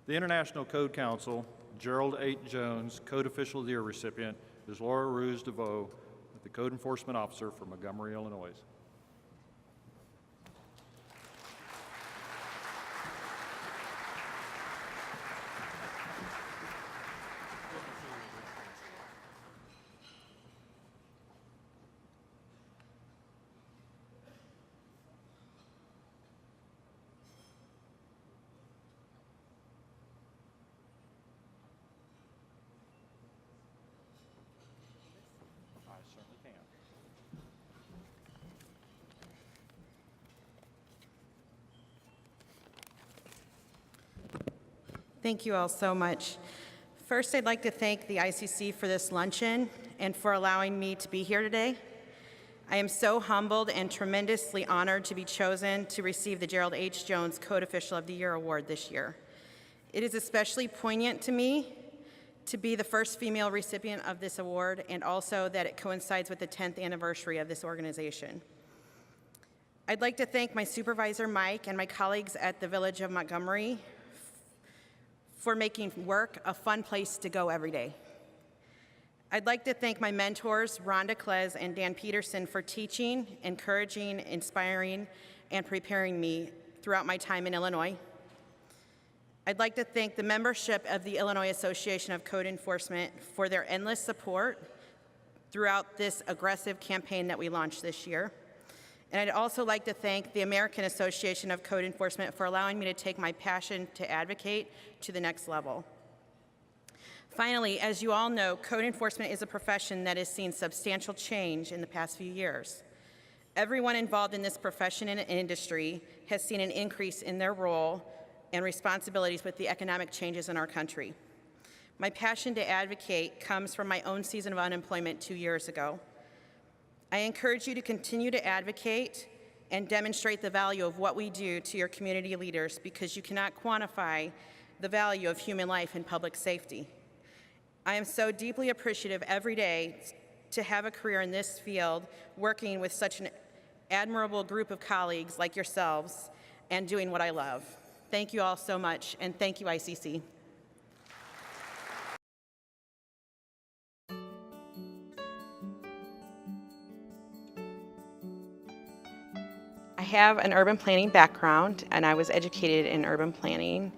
The International Code Council Gerald H. Jones Code Official of the Year recipient is Year Award Rouse-DeVore, the Code Enforcement Officer from Montgomery, Illinois. Thank you all so much. First, I'd like to thank the ICC for this luncheon and for allowing me to be here today. I am so humbled and tremendously honored to be chosen to receive the Gerald H. Jones Code Official of the Year Award this year. It is especially poignant to me to be the first female recipient of this award, and also that it coincides with the 10th anniversary of this organization. I'd like to thank my supervisor, Mike, and my colleagues at the Village of Montgomery for making work a fun place to go every day. I'd like to thank my mentors, Rhonda Klez and Dan Peterson, for teaching, encouraging, inspiring, and preparing me throughout my time in Illinois. I'd like to thank the membership of the Illinois Association of Code Enforcement for their endless support throughout this aggressive campaign that we launched this year. And I'd also like to thank the American Association of Code Enforcement for allowing me to take my passion to advocate to the next level. Finally, as you all know, code enforcement is a profession that has seen substantial change in the past few years. Everyone involved in this profession and industry has seen an increase in their role and responsibilities with the economic changes in our country. My passion to advocate comes from my own season of unemployment 2 years ago. I encourage you to continue to advocate and demonstrate the value of what we do to your community leaders, because you cannot quantify the value of human life and public safety. I am so deeply appreciative every day to have a career in this field, working with such an admirable group of colleagues like yourselves and doing what I love. Thank you all so much, and thank you, ICC. I have an urban planning background, and I was educated in urban planning.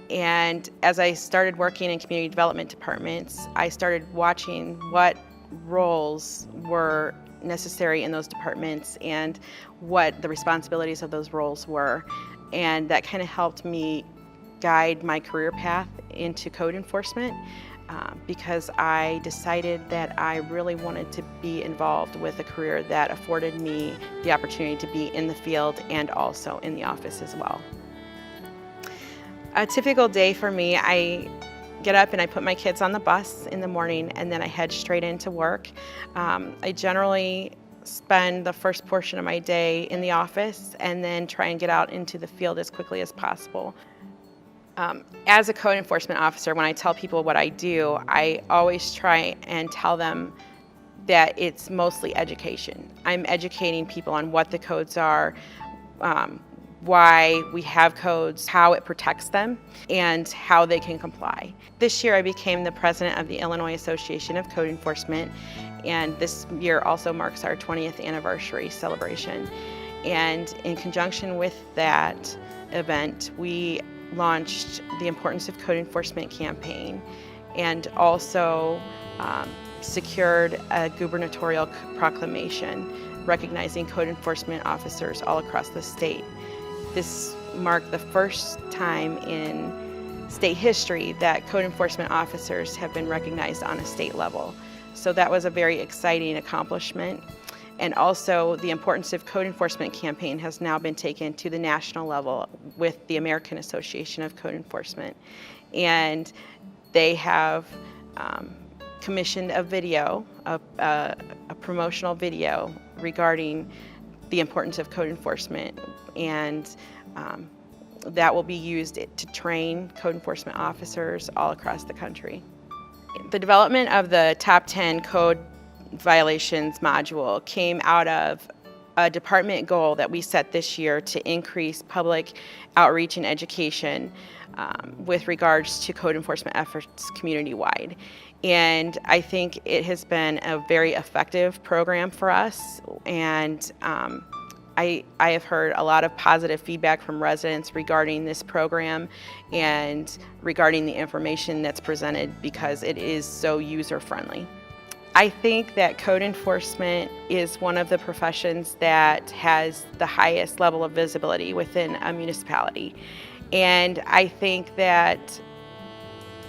And as I started working in community development departments, I started watching what roles were necessary in those departments and what the responsibilities of those roles were. And that kind of helped me guide my career path into code enforcement, because I decided that I really wanted to be involved with a career that afforded me the opportunity to be in the field and also in the office as well. A typical day for me, I get up and I put my kids on the bus in the morning, and then I head straight into work. I generally spend the first portion of my day in the office and then try and get out into the field as quickly as possible. As a code enforcement officer, when I tell people what I do, I always try and tell them that it's mostly education. I'm educating people on what the codes are, why we have codes, how it protects them, and how they can comply. This year I became the president of the Illinois Association of Code Enforcement, and this year also marks our 20th anniversary celebration. And in conjunction with that event, we launched the Importance of Code Enforcement campaign, and also secured a gubernatorial proclamation recognizing code enforcement officers all across the state. This marked the first time in state history that code enforcement officers have been recognized on a state level. So that was a very exciting accomplishment. And also, the Importance of Code Enforcement campaign has now been taken to the national level with the American Association of Code Enforcement. And they have commissioned a video, a promotional video regarding the importance of code enforcement, and that will be used to train code enforcement officers all across the country. The development of the top 10 code violations module came out of a department goal that we set this year to increase public outreach and education with regards to code enforcement efforts community-wide. And I think it has been a very effective program for us, and I have heard a lot of positive feedback from residents regarding this program and regarding the information that's presented because it is so user-friendly. I think that code enforcement is one of the professions that has the highest level of visibility within a municipality. And I think that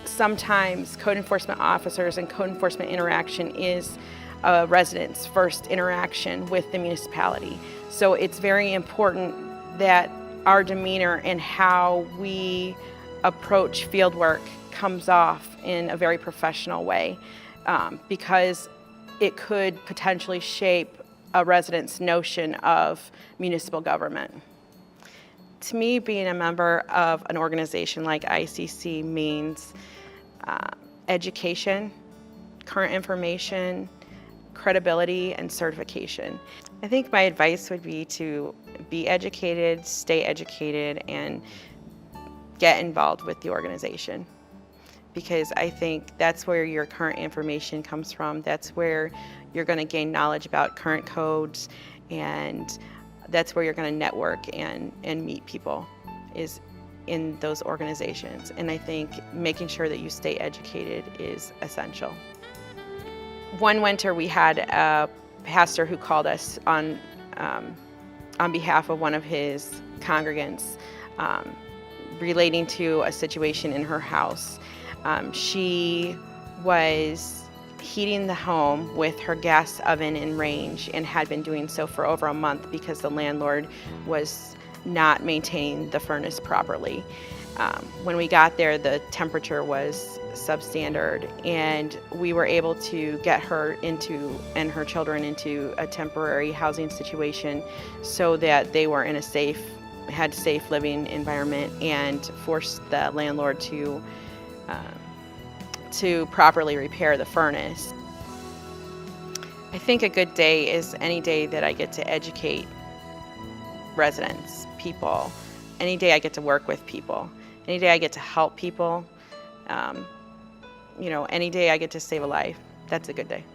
sometimes code enforcement officers and code enforcement interaction is a resident's first interaction with the municipality. So it's very important that our demeanor and how we approach field work comes off in a very professional way. Because it could potentially shape a resident's notion of municipal government. To me, being a member of an organization like ICC means education, current information, credibility, and certification. I think my advice would be to be educated, stay educated, and get involved with the organization. Because I think that's where your current information comes from. That's where you're going to gain knowledge about current codes, and that's where you're going to network and meet people, is in those organizations. And I think making sure that you stay educated is essential. One winter we had a pastor who called us on behalf of one of his congregants relating to a situation in her house. She was heating the home with her gas oven in range and had been doing so for over a month because the landlord was not maintaining the furnace properly. When we got there, the temperature was substandard, and we were able to get her and her children into a temporary housing situation so that they were in a safe living environment, and forced the landlord to properly repair the furnace. I think a good day is any day that I get to educate residents, people, any day I get to work with people, any day I get to help people, any day I get to save a life. That's a good day.